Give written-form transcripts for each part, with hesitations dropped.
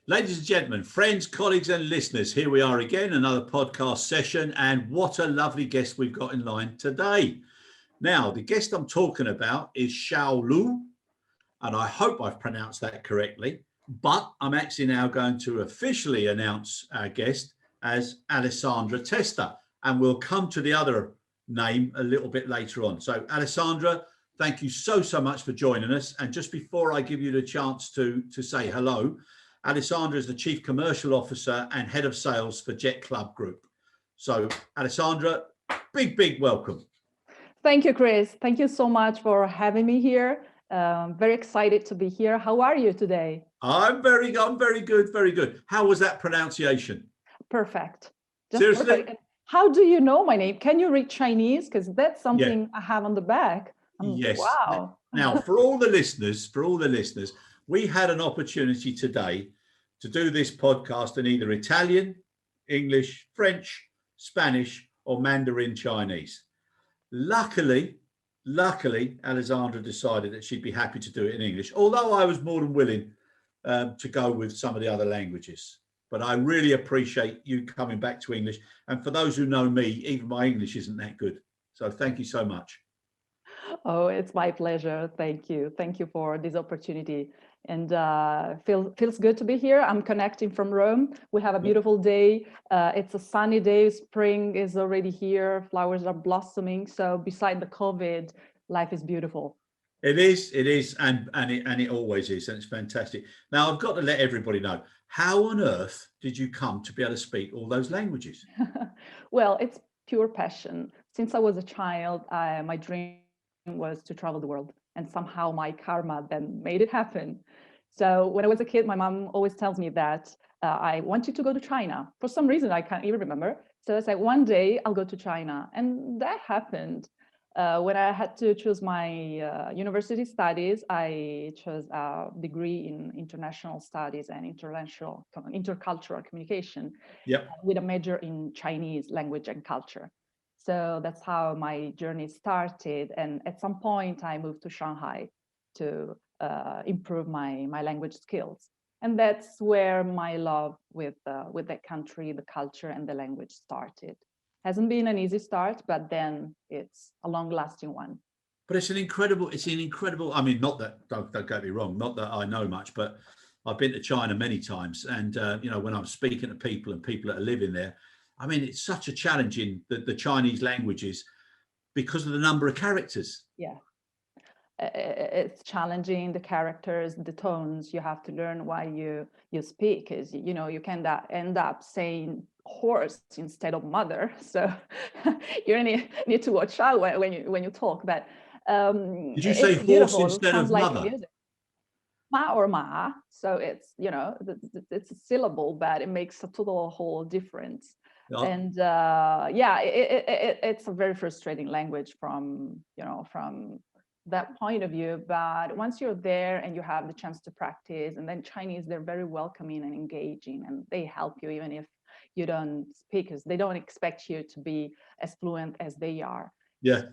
Ladies and gentlemen, friends, colleagues and listeners, here we are again, another podcast session, and what a lovely guest we've got in line today. Now, the guest I'm talking about is Xiao Lu, and I hope I've pronounced that correctly, but I'm actually now going to officially announce our guest as Alessandra Testa, and we'll come to the other name a little bit later on. So, Alessandra, thank you so much for joining us. And just before I give you the chance to say hello, Alessandra is the Chief Commercial Officer and Head of Sales for Jet Club Group. So, Alessandra, big welcome. Thank you, Chris. Thank you so much for having me here. Very excited to be here. How are you today? I'm very good, very good. How was that pronunciation? Perfect. Just seriously? Perfect. How do you know my name? Can you read Chinese? Because that's something I have on the back. Yes. Wow. Now, for all the listeners, we had an opportunity today to do this podcast in either Italian, English, French, Spanish, or Mandarin Chinese. Luckily, Alessandra decided that she'd be happy to do it in English, although I was more than willing to go with some of the other languages. But I really appreciate you coming back to English. And for those who know me, even my English isn't that good. So thank you so much. Oh, it's my pleasure. Thank you. Thank you for this opportunity. And feels good to be here. I'm connecting from Rome. We have a beautiful day. It's a sunny day. Spring is already here. Flowers are blossoming. So beside the COVID, life is beautiful. It is, and it always is, and it's fantastic. Now I've got to let everybody know, how on earth did you come to be able to speak all those languages? Well, it's pure passion. Since I was a child, my dream was to travel the world, and somehow my karma then made it happen. So when I was a kid, my mom always tells me that I want you to go to China. For some reason, I can't even remember. So I said, one day I'll go to China. And that happened. When I had to choose my university studies, I chose a degree in international studies and intercultural communication with a major in Chinese language and culture. So that's how my journey started. And at some point, I moved to Shanghai to improve my language skills. And that's where my love with that country, the culture, and the language started. Hasn't been an easy start, but then it's a long-lasting one. But it's an incredible, I mean, not that, don't get me wrong, not that I know much, but I've been to China many times. And, when I'm speaking to people and people that are living there, I mean, it's such a challenge in the Chinese languages because of the number of characters. Yeah, it's challenging, the characters, the tones. You have to learn why you speak, is you can end up saying horse instead of mother. So you need to watch out when you talk. But did you say horse instead of mother? Like ma or ma. So it's it's a syllable, but it makes a total whole difference. Yeah. And it's a very frustrating language from that point of view. But once you're there and you have the chance to practice, and then Chinese, they're very welcoming and engaging, and they help you even if you don't speak, because they don't expect you to be as fluent as they are. Yeah.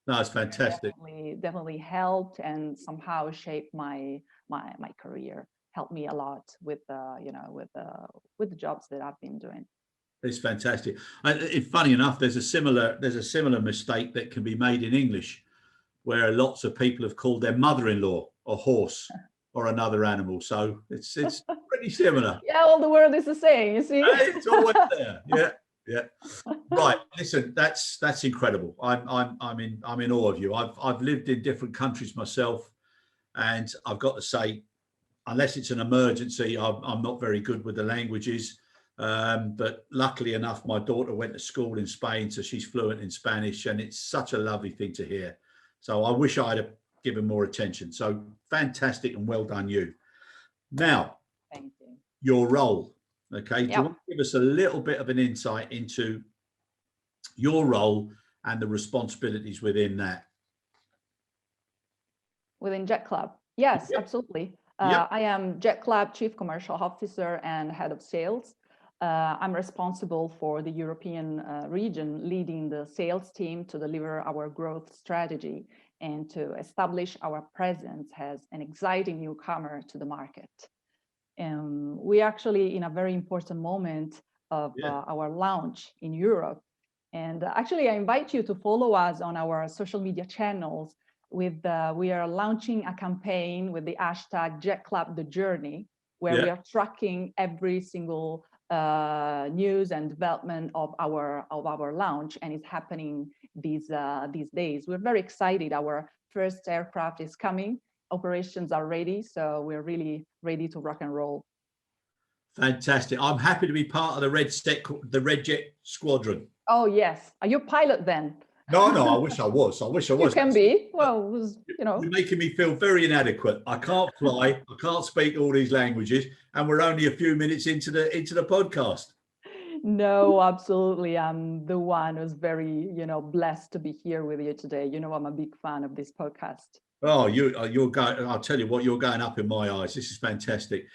No, it's fantastic. Definitely helped and somehow shaped my career. Helped me a lot with the jobs that I've been doing. It's fantastic. Funny enough, there's a similar mistake that can be made in English, where lots of people have called their mother-in-law a horse or another animal. So it's pretty similar. Yeah, all the world is the same. You see, it's always there. Yeah. Right. Listen, that's incredible. I'm in awe of you. I've lived in different countries myself, and I've got to say, unless it's an emergency, I'm not very good with the languages. But luckily enough, my daughter went to school in Spain, so she's fluent in Spanish, and it's such a lovely thing to hear. So I wish I'd have given more attention. So fantastic and well done you. Now, thank you. Your role, okay? Yep. Do you want to give us a little bit of an insight into your role and the responsibilities within that? Within Jet Club? Yes, absolutely. I am Jet Club Chief Commercial Officer and Head of Sales. I'm responsible for the European region, leading the sales team to deliver our growth strategy and to establish our presence as an exciting newcomer to the market. We actually in a very important moment of Yeah. our launch in Europe. And actually, I invite you to follow us on our social media channels. We are launching a campaign with the hashtag Jet Club the Journey, where we are tracking every single news and development of our launch, and it's happening these days. We're very excited. Our first aircraft is coming. Operations are ready, so we're really ready to rock and roll. Fantastic. I'm happy to be part of the Red Jet Squadron. Oh yes, are you a pilot then? No, I wish I was. You can be. Well, You're making me feel very inadequate. I can't fly. I can't speak all these languages, and we're only a few minutes into the podcast. No, absolutely. I'm the one who's very, blessed to be here with you today. I'm a big fan of this podcast. Oh, you're going. I'll tell you what, you're going up in my eyes. This is fantastic.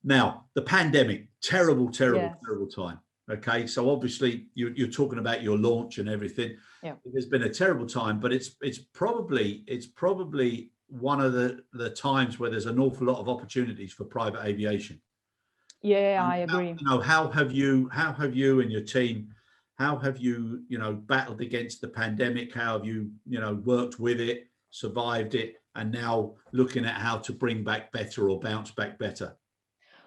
Now, the pandemic, terrible time. Okay, so obviously you're talking about your launch and everything. Yeah, there's been a terrible time, but it's probably one of the times where there's an awful lot of opportunities for private aviation. Yeah, I agree. How have you and your team, how have you battled against the pandemic? How have you worked with it, survived it, and now looking at how to bring back better or bounce back better?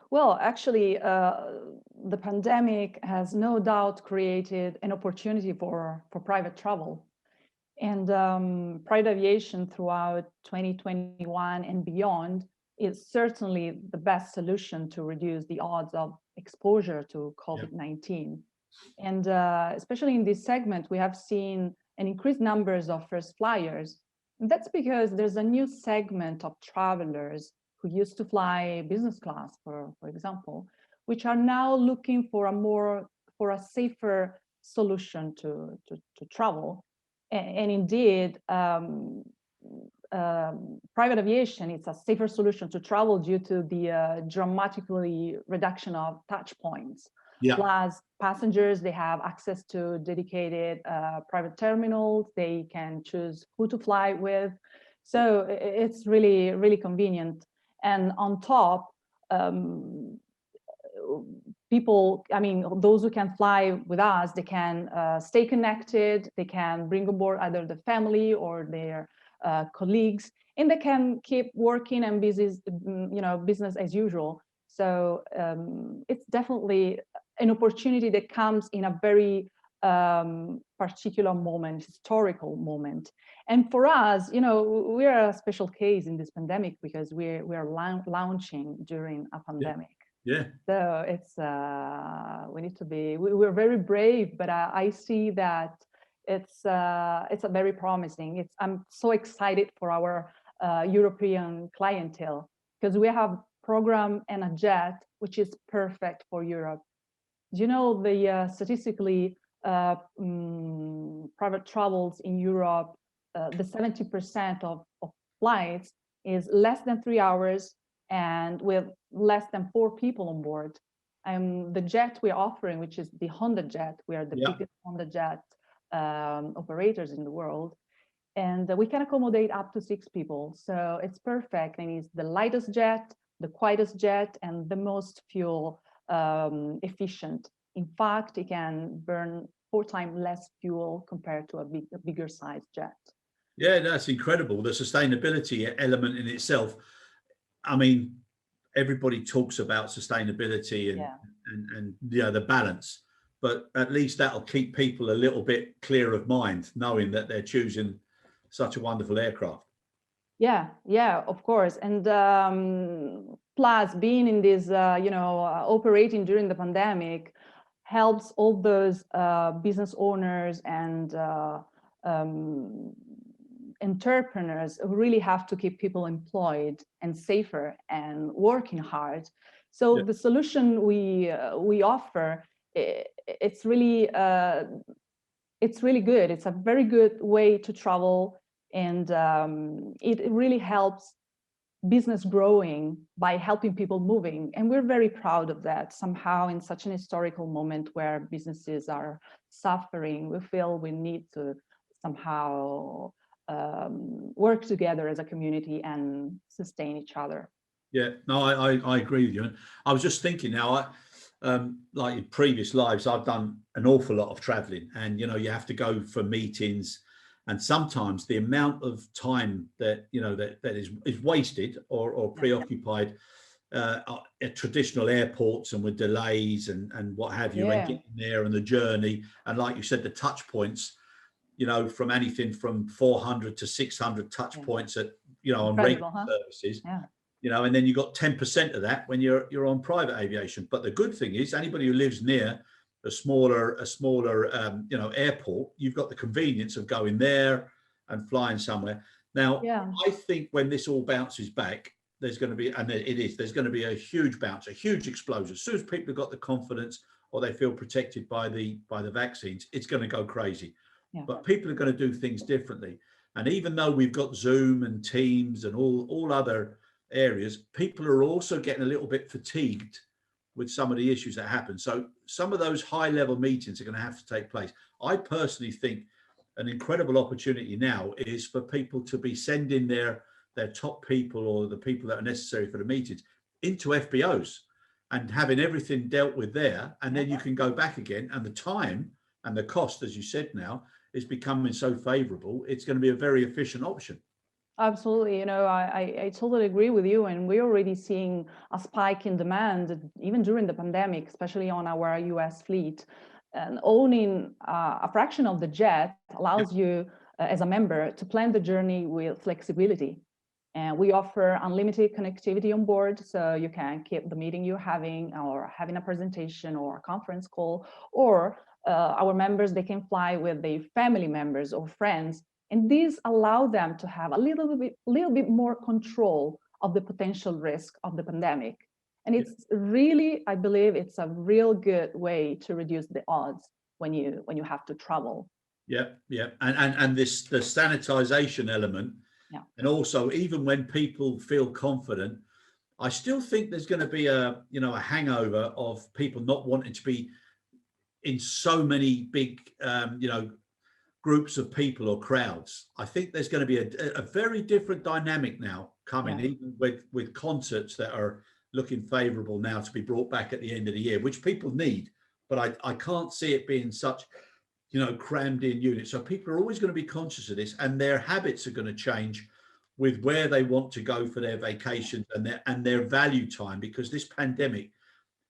Well, actually, the pandemic has no doubt created an opportunity for private travel. And private aviation throughout 2021 and beyond is certainly the best solution to reduce the odds of exposure to COVID-19. And especially in this segment, we have seen an increased numbers of first flyers. And that's because there's a new segment of travelers who used to fly business class, for example, which are now looking for a safer solution to travel. And indeed, private aviation is a safer solution to travel due to the dramatically reduction of touch points. Yeah. Plus, passengers, they have access to dedicated private terminals. They can choose who to fly with. So it's really, really convenient. And on top, people, those who can fly with us, they can stay connected. They can bring aboard either the family or their colleagues, and they can keep working and business as usual. So it's definitely an opportunity that comes in a very particular moment, historical moment. And for us, we are a special case in this pandemic because we are launching during a pandemic. Yeah. So it's we need to be. We're very brave, but I see that it's a very promising. I'm so excited for our European clientele because we have program and a jet which is perfect for Europe. The statistically private travels in Europe, the 70% of flights is less than 3 hours and with less than 4 people on board. The jet we're offering, which is the Honda jet, we are the biggest Honda jet operators in the world. And we can accommodate up to 6 people. So it's perfect. And it's the lightest jet, the quietest jet, and the most fuel efficient. In fact, it can burn 4 times less fuel compared to a bigger size jet. Yeah, that's incredible. The sustainability element in itself. Everybody talks about sustainability and the balance, but at least that'll keep people a little bit clear of mind, knowing that they're choosing such a wonderful aircraft. Yeah, of course. And plus being in this, operating during the pandemic helps all those business owners and entrepreneurs who really have to keep people employed and safer and working hard. So the solution we offer, it's really good. It's a very good way to travel, and it really helps business growing by helping people moving. And we're very proud of that. Somehow in such an historical moment where businesses are suffering, we feel we need to somehow work together as a community and sustain each other. Yeah, no, I agree with you. And I was just thinking now, like in previous lives, I've done an awful lot of traveling, and you have to go for meetings, and sometimes the amount of time that that is wasted or Yeah. preoccupied at traditional airports, and with delays and what have you, and Yeah. getting there and the journey, and like you said, the touch points, from anything from 400 to 600 touch Yeah. points at on regular Incredible, huh? services. Yeah. And then you got 10% of that when you're on private aviation. But the good thing is, anybody who lives near a smaller airport, you've got the convenience of going there and flying somewhere. Now, Yeah. I think when this all bounces back, there's going to be, and it is, there's going to be a huge bounce, a huge explosion. As soon as people have got the confidence or they feel protected by the vaccines, it's going to go crazy. Yeah. But people are going to do things differently. And even though we've got Zoom and Teams and all other areas, people are also getting a little bit fatigued with some of the issues that happen. So some of those high level meetings are going to have to take place. I personally think an incredible opportunity now is for people to be sending their top people, or the people that are necessary for the meetings, into FBOs and having everything dealt with there. And then you can go back again, and the time and the cost, as you said, now is becoming so favorable, it's going to be a very efficient option. Absolutely. I totally agree with you. And we're already seeing a spike in demand, even during the pandemic, especially on our US fleet. And owning a fraction of the jet allows you, as a member, to plan the journey with flexibility. And we offer unlimited connectivity on board, so you can keep the meeting you're having, or having a presentation or a conference call, or our members, they can fly with their family members or friends. And these allow them to have a little bit more control of the potential risk of the pandemic. And it's really, I believe it's a real good way to reduce the odds when you have to travel. Yeah, and the sanitization element, and also even when people feel confident, I still think there's going to be a hangover of people not wanting to be in so many big groups of people or crowds. I think there's going to be a very different dynamic now coming, even with concerts that are looking favorable now to be brought back at the end of the year, which people need. But I can't see it being such crammed in units. So people are always going to be conscious of this, and their habits are going to change with where they want to go for their vacations and their value time, because this pandemic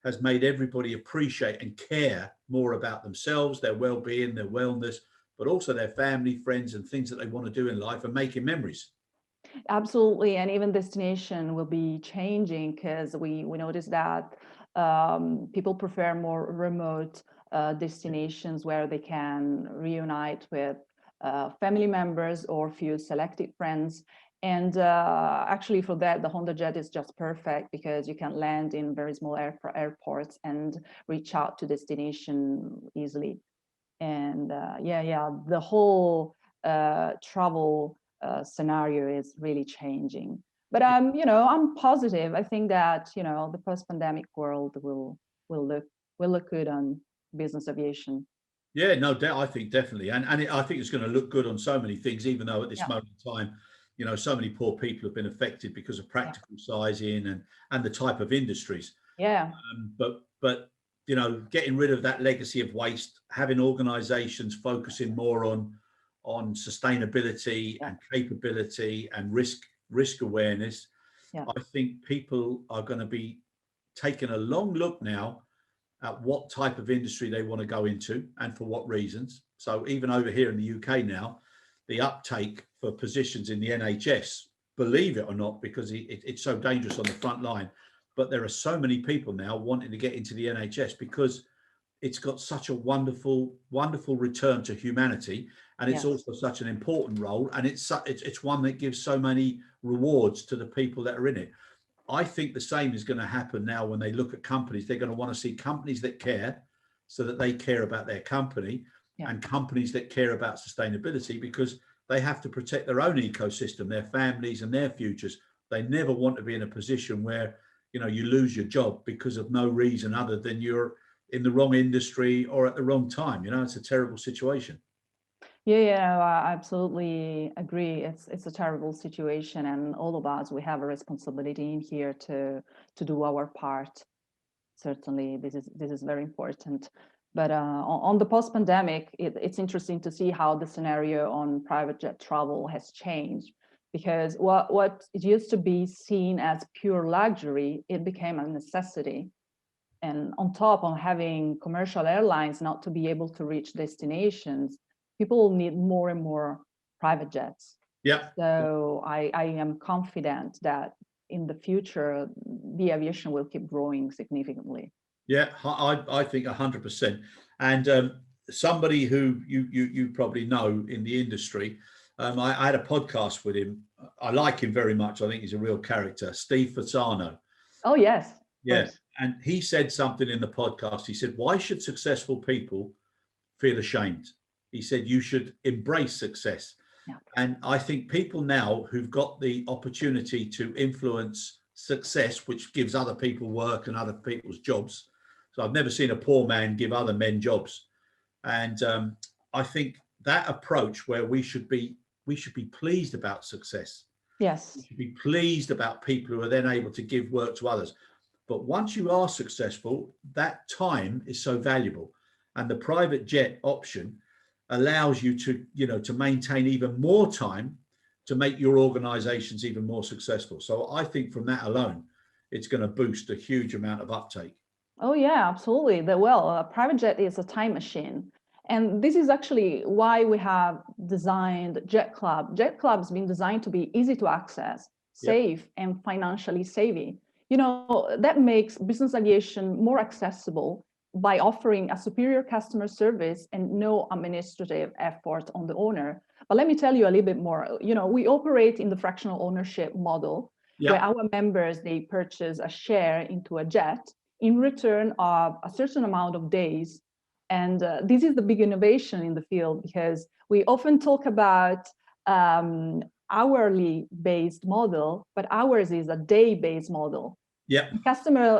has made everybody appreciate and care more about themselves, their well-being, their wellness, but also their family, friends, and things that they want to do in life, and making memories. Absolutely. And even destination will be changing, because we noticed that people prefer more remote destinations where they can reunite with family members or few selected friends. And actually for that, the Honda Jet is just perfect, because you can land in very small airports and reach out to destination easily. And the whole travel scenario is really changing. But I'm positive. I think that the post-pandemic world will look good on business aviation. Yeah, no doubt. I think definitely, and I think it's going to look good on so many things. Even though at this moment in time, so many poor people have been affected because of practical sizing and the type of industries. Yeah. But getting rid of that legacy of waste, having organisations focusing more on sustainability and capability and risk awareness. I think people are going to be taking a long look now at what type of industry they want to go into and for what reasons. So even over here in the UK now, the uptake for positions in the NHS, believe it or not, because it's so dangerous on the front line, but there are so many people now wanting to get into the NHS because it's got such a wonderful return to humanity, and it's also such an important role, and it's one that gives so many rewards to the people that are in it. I think the same is going to happen now when they look at companies. They're going to want to see companies that care, so that they care about their company, and companies that care about sustainability, because they have to protect their own ecosystem, their families and their futures. They never want to be in a position where you lose your job because of no reason other than you're in the wrong industry or at the wrong time. It's a terrible situation. Yeah, I absolutely agree. It's a terrible situation, and all of us, we have a responsibility in here to do our part. Certainly, this is very important. But on the post-pandemic, it's interesting to see how the scenario on private jet travel has changed. Because what it used to be seen as pure luxury, it became a necessity. And on top of having commercial airlines not to be able to reach destinations, people need more and more private jets. Yeah. So I am confident that in the future, the aviation will keep growing significantly. Yeah, I think 100%. And somebody who you probably know in the industry, I had a podcast with him. I like him very much. I think he's a real character, Steve Fasano. Oh, yes, of Yeah, course. and he said something in the podcast. He said, "Why should successful people feel ashamed?" He said, "You should embrace success." Yeah. And I think people now who've got the opportunity to influence success, which gives other people work and other people's jobs. So I've never seen a poor man give other men jobs. And I think that approach where we should be pleased about success. We Yes. should be pleased about people who are then able to give work to others. But once you are successful, that time is so valuable. And the private jet option allows you to maintain even more time to make your organizations even more successful. So I think from that alone, it's going to boost a huge amount of uptake. Oh, yeah, absolutely. A private jet is a time machine. And this is actually why we have designed Jet Club. Jet Club has been designed to be easy to access, Yep. safe, and financially savvy. That makes business aviation more accessible by offering a superior customer service and no administrative effort on the owner. But let me tell you a little bit more. We operate in the fractional ownership model, where Yep. our members, they purchase a share into a jet in return of a certain amount of days. And this is the big innovation in the field, because we often talk about hourly based model, but ours is a day based model. Yep. The customer,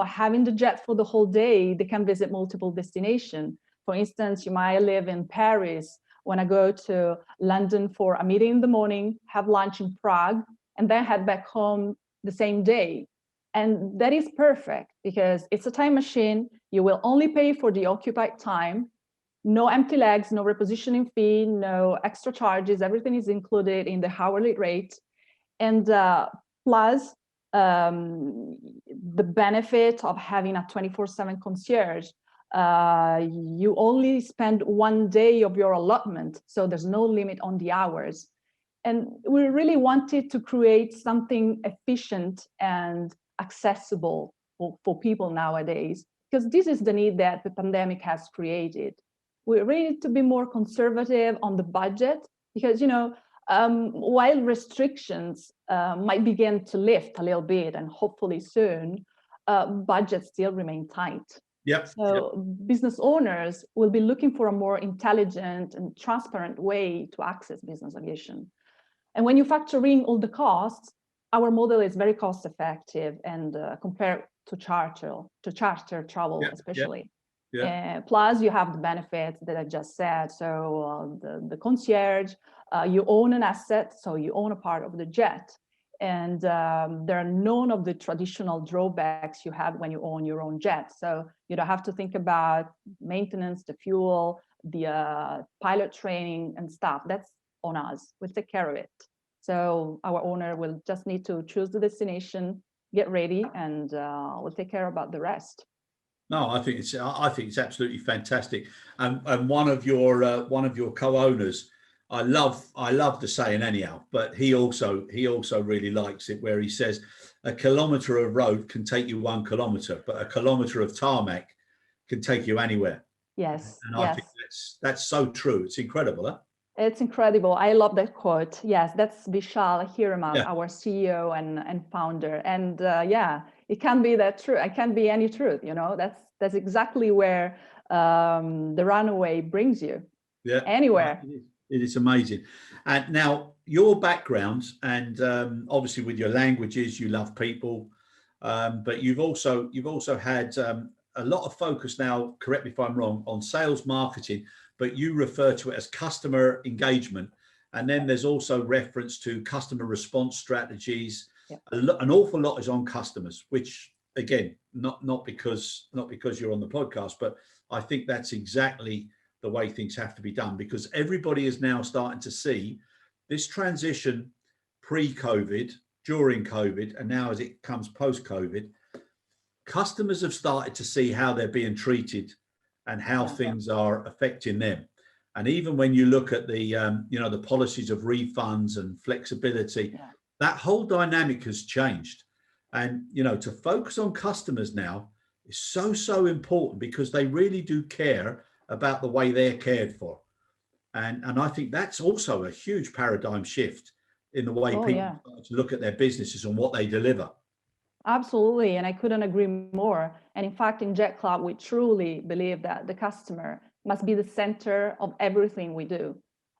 having the jet for the whole day, they can visit multiple destinations. For instance, you might live in Paris, want to go to London for a meeting in the morning, have lunch in Prague, and then head back home the same day. And that is perfect because it's a time machine. You will only pay for the occupied time, no empty legs, no repositioning fee, no extra charges. Everything is included in the hourly rate. And plus the benefit of having a 24/7 concierge. You only spend one day of your allotment, so there's no limit on the hours. And we really wanted to create something efficient and accessible for people nowadays, because this is the need that the pandemic has created. We really need to be more conservative on the budget, because while restrictions might begin to lift a little bit, and hopefully soon, budgets still remain tight. Yep. So business owners will be looking for a more intelligent and transparent way to access business aviation. And when you factor in all the costs, our model is very cost effective and compared to charter travel, Yep. especially. Yeah. Plus, you have the benefits that I just said. So the concierge, you own an asset, so you own a part of the jet. And there are none of the traditional drawbacks you have when you own your own jet. So you don't have to think about maintenance, the fuel, the pilot training and stuff. That's on us. We'll take care of it. So our owner will just need to choose the destination, get ready, and we'll take care about the rest. No, I think it's absolutely fantastic. And one of your co-owners, I love the saying anyhow, but he also really likes it, where he says a kilometre of road can take you 1 kilometre, but a kilometre of tarmac can take you anywhere. Yes. And I think that's so true. It's incredible, huh? It's incredible. I love that quote. Yes, that's Vishal Hiremath, Yeah. our CEO and founder. And it can be that true. It can be any truth. That's exactly where the runaway brings you. Yeah. Anywhere. It is amazing. And now your background, and obviously with your languages, you love people, but you've also had a lot of focus now. Correct me if I'm wrong, on sales marketing. but you refer to it as customer engagement. And then there's also reference to customer response strategies. Yeah. An awful lot is on customers, which again, not because you're on the podcast, but I think that's exactly the way things have to be done, because everybody is now starting to see this transition pre-COVID, during COVID, and now as it comes post-COVID. Customers have started to see how they're being treated and how things are affecting them. And even when you look at the, the policies of refunds and flexibility, that whole dynamic has changed. And, to focus on customers now is so important, because they really do care about the way they're cared for. And I think that's also a huge paradigm shift in the way people start to look at their businesses and what they deliver. Absolutely. And I couldn't agree more. And in fact, in Jet Club, we truly believe that the customer must be the center of everything we do.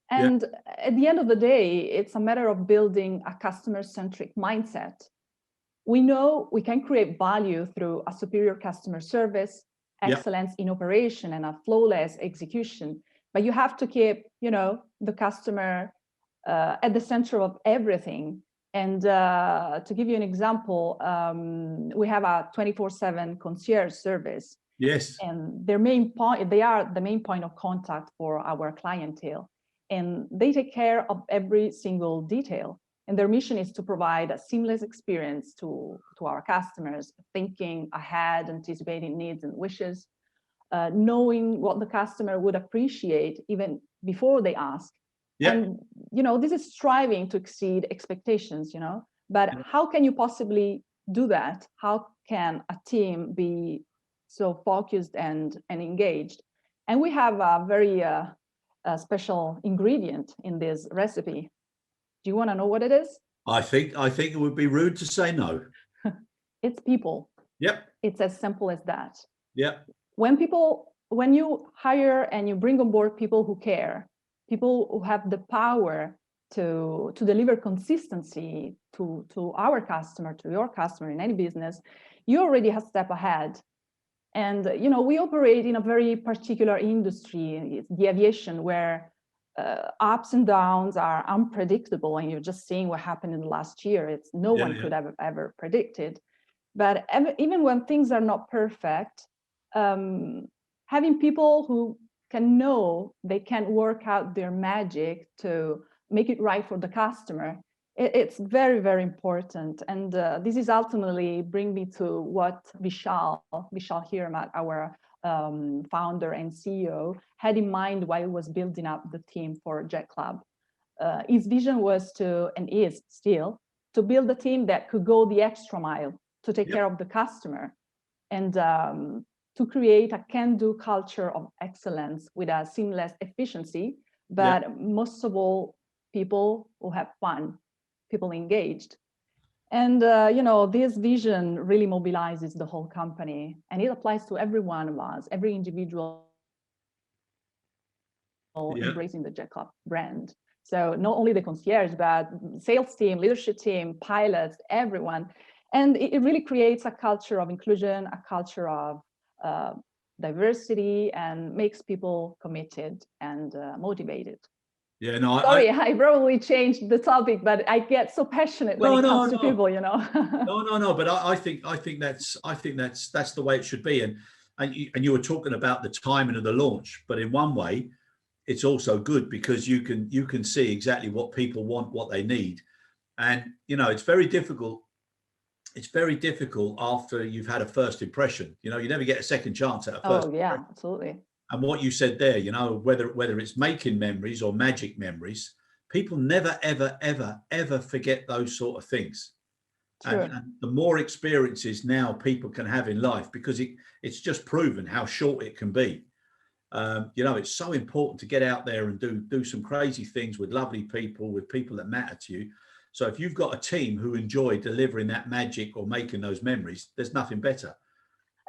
And at the end of the day, it's a matter of building a customer-centric mindset. We know we can create value through a superior customer service, excellence in operation, and a flawless execution. But you have to keep, the customer at the center of everything. And to give you an example, we have a 24/7 concierge service. Yes. And they are the main point of contact for our clientele. And they take care of every single detail. And their mission is to provide a seamless experience to our customers, thinking ahead, anticipating needs and wishes, knowing what the customer would appreciate even before they ask. And, this is striving to exceed expectations, but how can you possibly do that? How can a team be so focused and engaged? And we have a very special ingredient in this recipe. Do you want to know what it is? I think it would be rude to say no. It's people. Yep. It's as simple as that. Yep. When you hire and you bring on board people who care, people who have the power to deliver consistency to our customer, to your customer in any business, you already have a step ahead. And, we operate in a very particular industry, the aviation, where ups and downs are unpredictable. And you're just seeing what happened in the last year. It's no one could have ever predicted. But even when things are not perfect, having people who can know they can work out their magic to make it right for the customer, it's very, very important. And this is ultimately bring me to what Vishal Hiremath, our founder and CEO, had in mind while he was building up the team for Jet Club. His vision was and is still, to build a team that could go the extra mile to take care of the customer, and to create a can-do culture of excellence with a seamless efficiency, but most of all, people who have fun, people engaged. And, this vision really mobilizes the whole company, and it applies to every one of us, every individual embracing the Jet Club brand. So not only the concierge, but sales team, leadership team, pilots, everyone. And it really creates a culture of inclusion, a culture of diversity, and makes people committed and motivated. Yeah, no. Sorry, I probably changed the topic, but I get so passionate when it comes to people, No. But I think that's the way it should be. And you were talking about the timing of the launch, but in one way, it's also good because you can see exactly what people want, what they need, and it's very difficult. It's very difficult after you've had a first impression. You never get a second chance at a first. Oh yeah, absolutely. And what you said there, whether it's making memories or magic memories, people never, ever forget those sort of things. And the more experiences now people can have in life, because it's just proven how short it can be. It's so important to get out there and do some crazy things with lovely people, with people that matter to you. So if you've got a team who enjoy delivering that magic or making those memories, there's nothing better.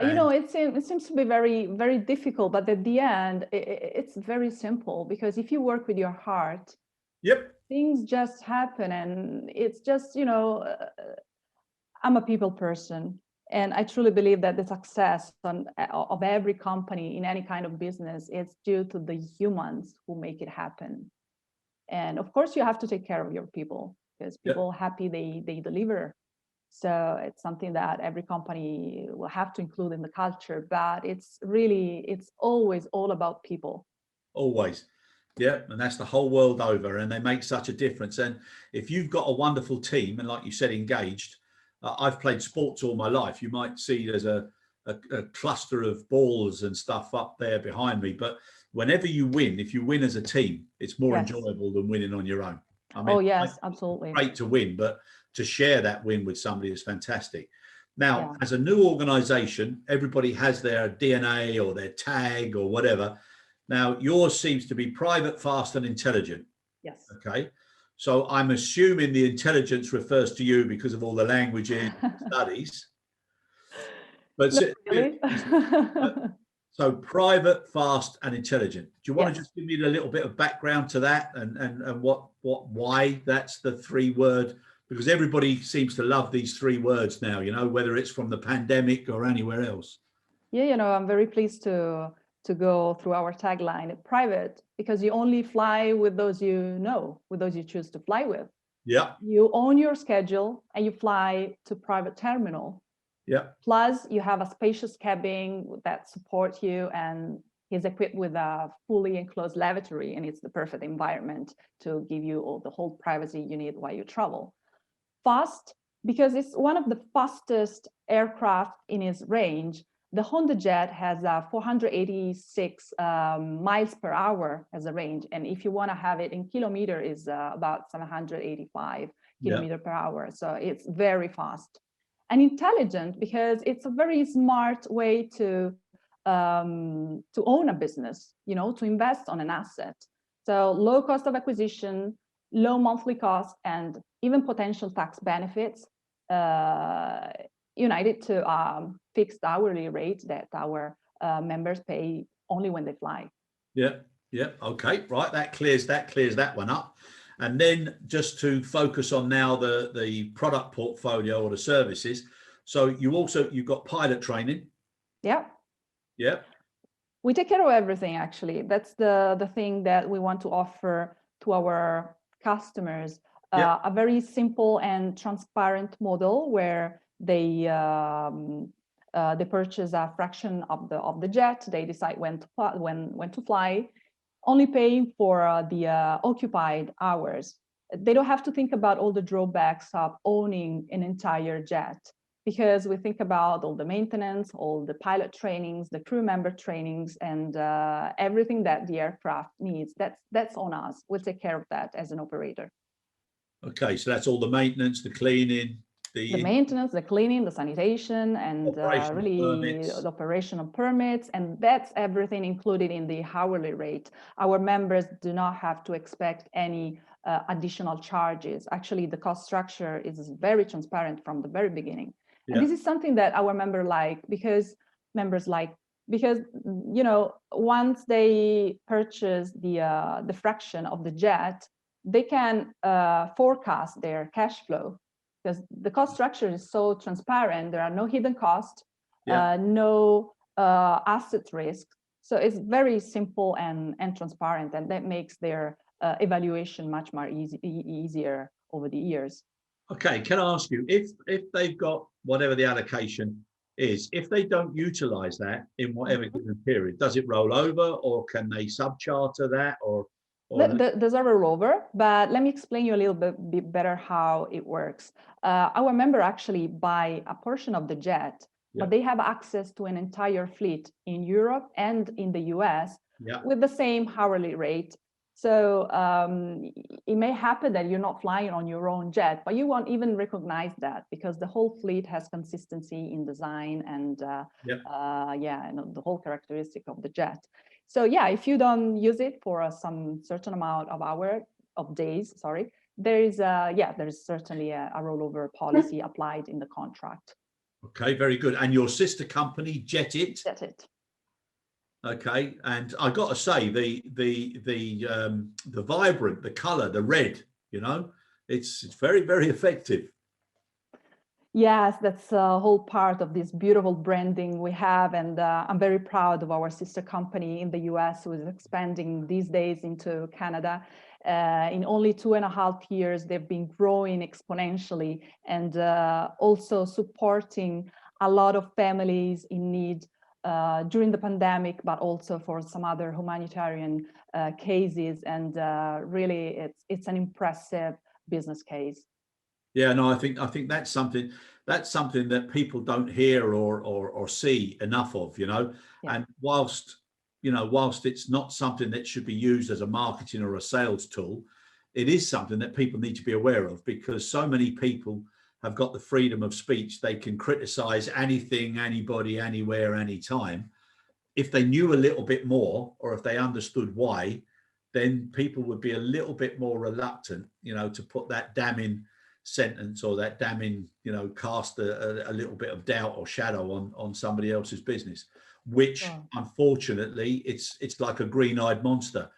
It seems to be very, very difficult, but at the end, it's very simple, because if you work with your heart, things just happen. And it's just, I'm a people person, And I truly believe that the success of every company in any kind of business is due to the humans who make it happen. And of course, you have to take care of your people, because people happy, they deliver. So it's something that every company will have to include in the culture, but it's always all about people. Always. Yeah, and that's the whole world over, and they make such a difference. And if you've got a wonderful team, and like you said, engaged, I've played sports all my life. You might see there's a cluster of balls and stuff up there behind me, but whenever you win, if you win as a team, it's more enjoyable than winning on your own. I mean, oh yes, absolutely. Great to win, but to share that win with somebody is fantastic. Now, as a new organization, everybody has their DNA or their tag or whatever. Now, yours seems to be private, fast, and intelligent. Yes. Okay. So I'm assuming the intelligence refers to you because of all the languages and studies. But really. so private, fast, and intelligent. Do you want to just give me a little bit of background to that, and why that's the 3-word? Because everybody seems to love these 3 words now, you know, whether it's from the pandemic or anywhere else. Yeah, you know, I'm very pleased to go through our tagline, private, because you only fly with those you know, with those you choose to fly with. Yeah. You own your schedule and you fly to private terminal. Yeah. Plus, you have a spacious cabin that supports you, and is equipped with a fully enclosed lavatory, and it's the perfect environment to give you all the whole privacy you need while you travel. Fast, because it's one of the fastest aircraft in its range. The Honda Jet has 486 miles per hour as a range, and if you want to have it in kilometer, is about 785 kilometer per hour. So it's very fast. And intelligent, because it's a very smart way to own a business, you know, to invest on an asset. So low cost of acquisition, low monthly cost, and even potential tax benefits, united to fixed hourly rate that our members pay only when they fly. Yeah. Okay, right. That clears that one up. And then just to focus on now the product portfolio or the services. So you've got pilot training. Yeah. Yeah. We take care of everything, actually. That's the thing that we want to offer to our customers. A very simple and transparent model where they purchase a fraction of the jet. They decide when to fly, only paying for the occupied hours. They don't have to think about all the drawbacks of owning an entire jet, because we think about all the maintenance, all the pilot trainings, the crew member trainings, and everything that the aircraft needs. That's on us. We'll take care of that as an operator. Okay, so that's all the maintenance, the cleaning, the maintenance, the cleaning, the sanitation, and really the operational permits, and that's everything included in the hourly rate. Our members do not have to expect any additional charges. Actually, the cost structure is very transparent from the very beginning. And this is something that our members like, because you know, once they purchase the fraction of the jet, they can forecast their cash flow, because the cost structure is so transparent. There are no hidden costs, no asset risk. So it's very simple and transparent, and that makes their evaluation much more easier over the years. Okay, can I ask you, if they've got whatever the allocation is, if they don't utilize that in whatever given period, does it roll over, or can they subcharter that, or there's a rollover, but let me explain you a little bit better how it works. Our member actually buy a portion of the jet, but they have access to an entire fleet in Europe and in the US with the same hourly rate. So it may happen that you're not flying on your own jet, but you won't even recognize that, because the whole fleet has consistency in design and and the whole characteristic of the jet. So if you don't use it for some certain amount of days, there is certainly a rollover policy applied in the contract. Okay, very good. And your sister company, Jet It. Okay, and I got to say, the vibrant, the color, the red, you know, it's very, very effective. Yes, that's a whole part of this beautiful branding we have. And I'm very proud of our sister company in the US who is expanding these days into Canada. In only 2.5 years, they've been growing exponentially and also supporting a lot of families in need during the pandemic, but also for some other humanitarian cases. And really, it's an impressive business case. Yeah, no, I think that's something that people don't hear or see enough of, Yeah. And whilst it's not something that should be used as a marketing or a sales tool, it is something that people need to be aware of because so many people have got the freedom of speech. They can criticize anything, anybody, anywhere, anytime. If they knew a little bit more or if they understood why, then people would be a little bit more reluctant, to put that damning sentence or that damning, cast a little bit of doubt or shadow on somebody else's business, which Sure. unfortunately it's like a green-eyed monster.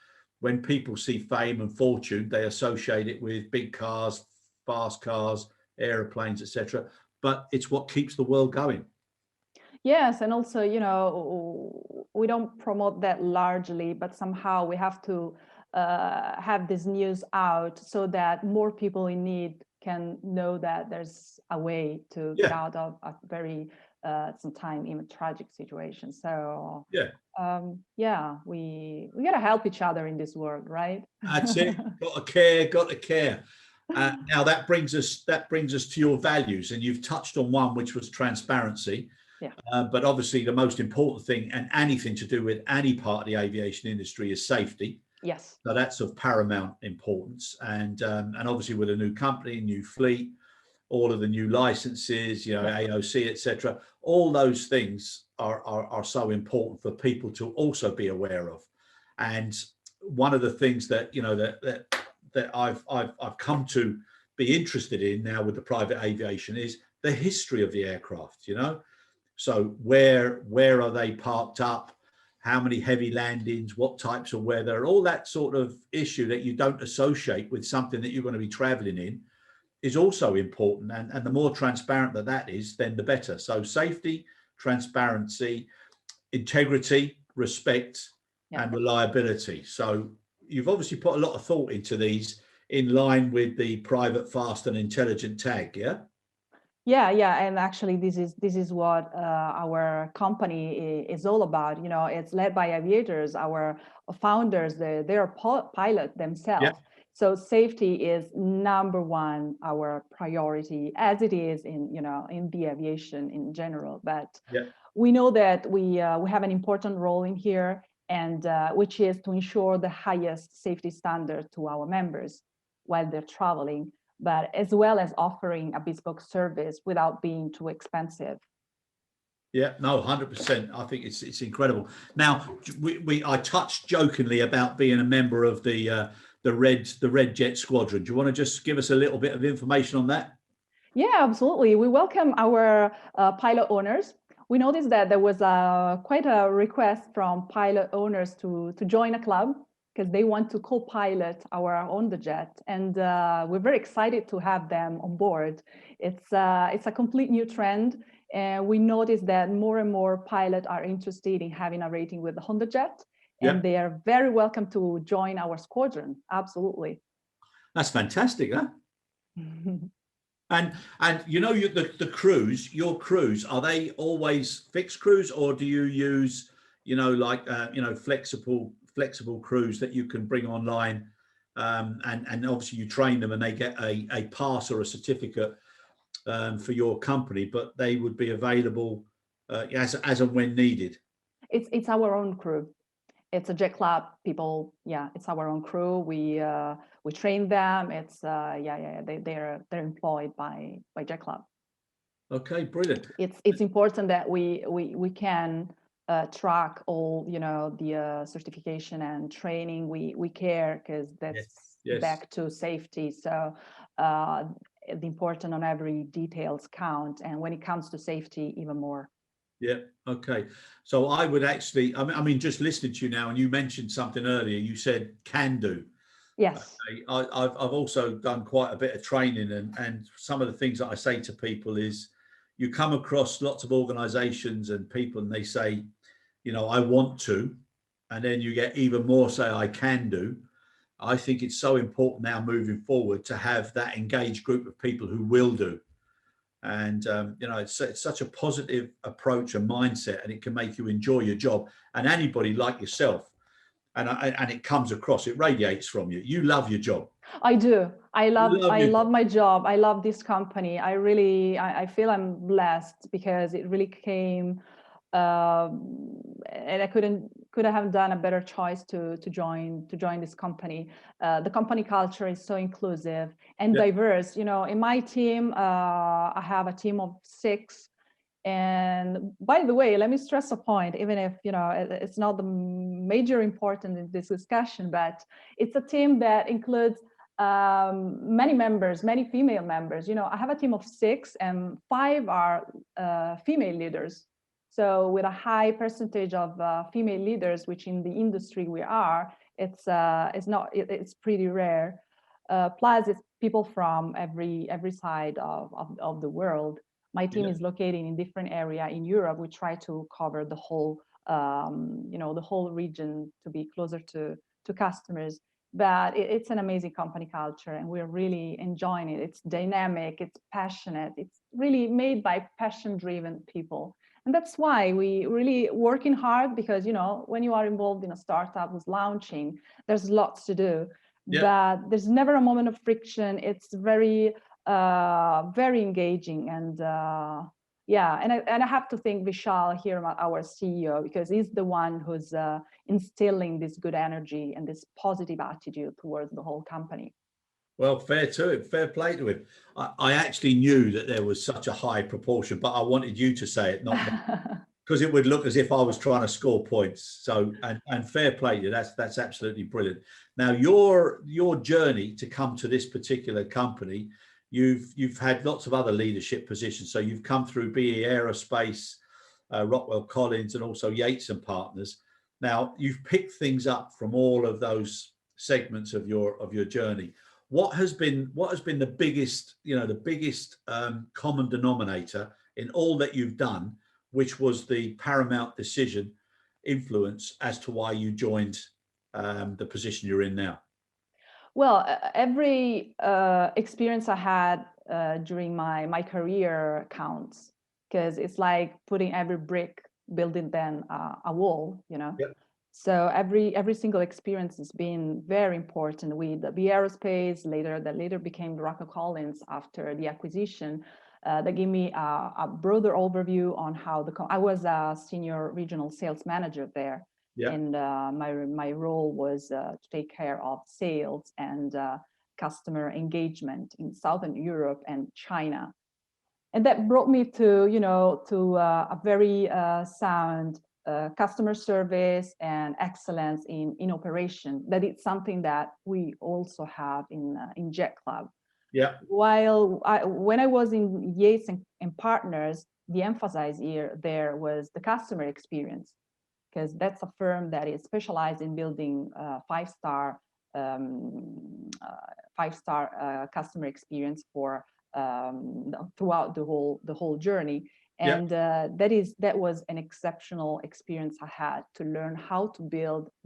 When people see fame and fortune, they associate it with big cars, fast cars, aeroplanes, etc. But it's what keeps the world going. Yes, and also, we don't promote that largely, but somehow we have to have this news out so that more people in need can know that there's a way to get Yeah, out of a very, sometimes even tragic situation. So, yeah. yeah, we gotta help each other in this world, right? That's it. Got to care. Got to care. Now that brings us to your values, and you've touched on one, which was transparency. Yeah. But obviously, the most important thing, and anything to do with any part of the aviation industry, is safety. Yes. So that's of paramount importance. And obviously, with a new company, new fleet, all of the new licenses, Yeah. AOC, etc. All those things are so important for people to also be aware of. And one of the things that that I've come to be interested in now with the private aviation is the history of the aircraft. So where are they parked up? How many heavy landings? What types of weather? All that sort of issue that you don't associate with something that you're going to be traveling in is also important. And the more transparent that is, then the better. So safety, transparency, integrity, respect, Yeah. and reliability. So you've obviously put a lot of thought into these in line with the private, fast, and intelligent tag. Yeah. Yeah, and actually, this is what our company is all about. It's led by aviators. Our founders, they're pilot Yeah. themselves. So safety is number one, our priority, as it is in the aviation in general. But Yeah. we know that we have an important role in here, and which is to ensure the highest safety standard to our members while they're traveling, but as well as offering a bespoke service without being too expensive. Yeah, no, 100%. I think it's incredible. Now, I touched jokingly about being a member of the Red Jet Squadron. Do you want to just give us a little bit of information on that? Yeah, absolutely. We welcome our pilot owners. We noticed that there was quite a request from pilot owners to join a club because they want to co-pilot our own the jet, and we're very excited to have them on board. It's a complete new trend, and we noticed that more and more pilots are interested in having a rating with the Honda Jet, Yeah, and they are very welcome to join our squadron. Absolutely. that's fantastic, huh? And the crews, your crews, are they always fixed crews, or do you use like flexible crews that you can bring online, and obviously you train them and they get a pass or a certificate for your company, but they would be available as and when needed. It's our own crew. It's a jet club people. Yeah, it's our own crew. We train them. It's they're employed by jet club. Okay, brilliant. It's important that we can track all the certification and training. We care because Yes, that's yes. back to safety. So uh, the important on every details count, and when it comes to safety, even more. Yeah. Okay. So I would actually, I mean, just listening to you now, and you mentioned something earlier. You said can do. Yes. I've also done quite a bit of training, and some of the things that I say to people is, you come across lots of organizations and people, and they say, I want to, and then you get even more say, I can do. I think it's so important now moving forward to have that engaged group of people who will do. And, it's such a positive approach and mindset, and it can make you enjoy your job. And anybody like yourself, and it comes across, it radiates from you. You love your job. I do. I You love my job. I love this company. I feel I'm blessed because it really came, and I could have done a better choice to join this company. The company culture is so inclusive and diverse. In my team, I have a team of 6. And by the way, let me stress a point, even if it's not the major important in this discussion, but it's a team that includes many members, many female members. I have a team of 6, and 5 are female leaders. So with a high percentage of female leaders, which in the industry we are, it's pretty rare. Plus, it's people from every side of the world. My team is located in different area in Europe. We try to cover the whole, the whole region to be closer to customers. But it's an amazing company culture, and we're really enjoying it. It's dynamic, it's passionate, it's really made by passion-driven people. And that's why we really working hard, because, when you are involved in a startup with launching, there's lots to do, but there's never a moment of friction. It's very, very engaging. And and I have to thank Vishal Hiremath, our CEO, because he's the one who's instilling this good energy and this positive attitude towards the whole company. Well, fair play to him. I actually knew that there was such a high proportion, but I wanted you to say it, not because it would look as if I was trying to score points. So, and fair play to you. That's absolutely brilliant. Now, your journey to come to this particular company, you've had lots of other leadership positions. So you've come through BE Aerospace, Rockwell Collins, and also Yates and Partners. Now, you've picked things up from all of those segments of your journey. What has been the biggest, common denominator in all that you've done, which was the paramount decision influence as to why you joined the position you're in now? Well, every experience I had during my career counts, because it's like putting every brick, building then a wall, Yep. So every single experience has been very important. With the aerospace, that later became Rockwell Collins after the acquisition, that gave me a broader overview on how I was a senior regional sales manager there. And my role was to take care of sales and customer engagement in Southern Europe and China. And that brought me to a very sound customer service and excellence in operation. That is something that we also have in Jet Club. Yeah. When I was in Yates and Partners, the emphasis here there was the customer experience, because that's a firm that is specialized in building five-star customer experience for throughout the whole journey. And that was an exceptional experience I had to learn how to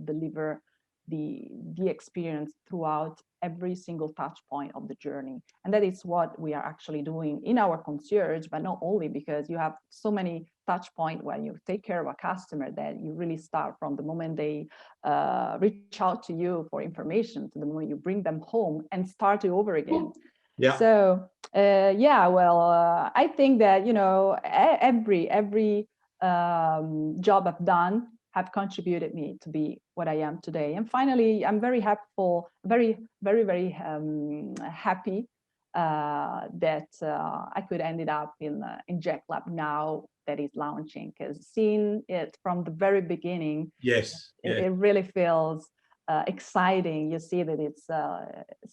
deliver the experience throughout every single touch point of the journey. And that is what we are actually doing in our concierge, but not only, because you have so many touch points when you take care of a customer that you really start from the moment they reach out to you for information to the moment you bring them home and start it over again. Yeah. So I think that every job I've done have contributed me to be what I am today. And finally, I'm very happy, very happy that I could ended up in Jet Club now that is launching, because seeing it from the very beginning, it really feels exciting. You see that it's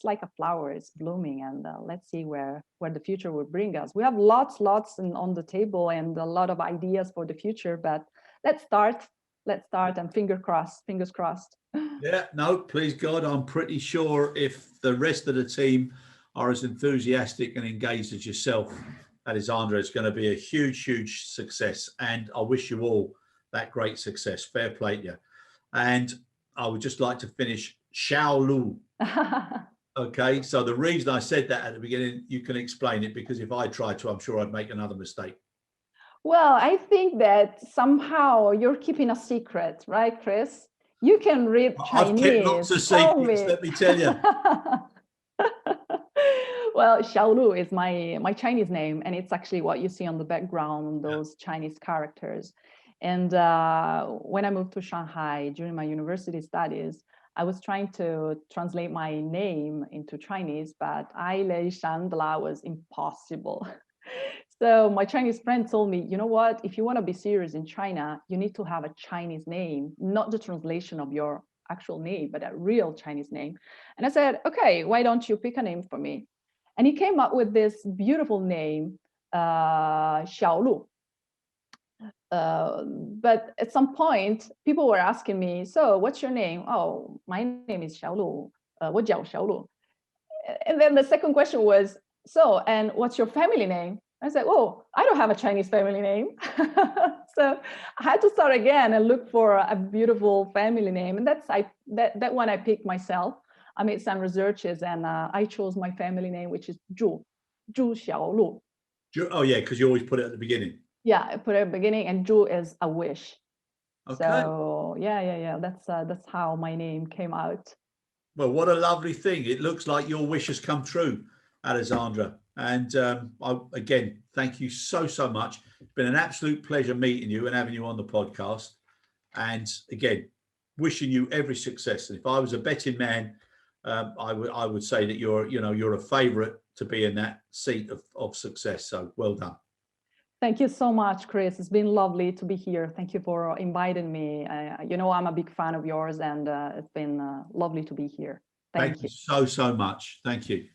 like a flower, it's blooming, and let's see where the future will bring us. We have lots on the table and a lot of ideas for the future, but let's start. let's start, and fingers crossed. Yeah, no, please God, I'm pretty sure if the rest of the team are as enthusiastic and engaged as yourself, Alessandra, it's going to be a huge, huge success. And I wish you all that great success. Fair play to you. And I would just like to finish Xiaolu. Okay, so the reason I said that at the beginning, you can explain it, because if I tried to, I'm sure I'd make another mistake. Well, I think that somehow you're keeping a secret, right, Chris? You can read Chinese. I've kept lots of secrets, let me tell you. Well, Xiaolu is my Chinese name, and it's actually what you see on the background, those Chinese characters. And when I moved to Shanghai during my university studies, I was trying to translate my name into Chinese, but Alessandra was impossible. So my Chinese friend told me, you know what, if you want to be serious in China, you need to have a Chinese name, not the translation of your actual name, but a real Chinese name. And I said, okay, why don't you pick a name for me? And he came up with this beautiful name, Xiaolu. But at some point, people were asking me, so what's your name? Oh, my name is Xiaolu. 我叫小鲁. And then the second question was, so, and what's your family name? I said, oh, I don't have a Chinese family name. So I had to start again and look for a beautiful family name. And that one I picked myself. I made some researches, and I chose my family name, which is Zhu Xiaolu. Oh, yeah, because you always put it at the beginning. Yeah, I put it at the beginning, and Zhu is a wish. Okay. So yeah. That's how my name came out. Well, what a lovely thing. It looks like your wish has come true, Alessandra. And again, thank you so much. It's been an absolute pleasure meeting you and having you on the podcast. And again, wishing you every success. And if I was a betting man, I would say that you're a favourite to be in that seat of success. So well done. Thank you so much, Chris. It's been lovely to be here. Thank you for inviting me. I'm a big fan of yours, and it's been lovely to be here. Thank you so much. Thank you.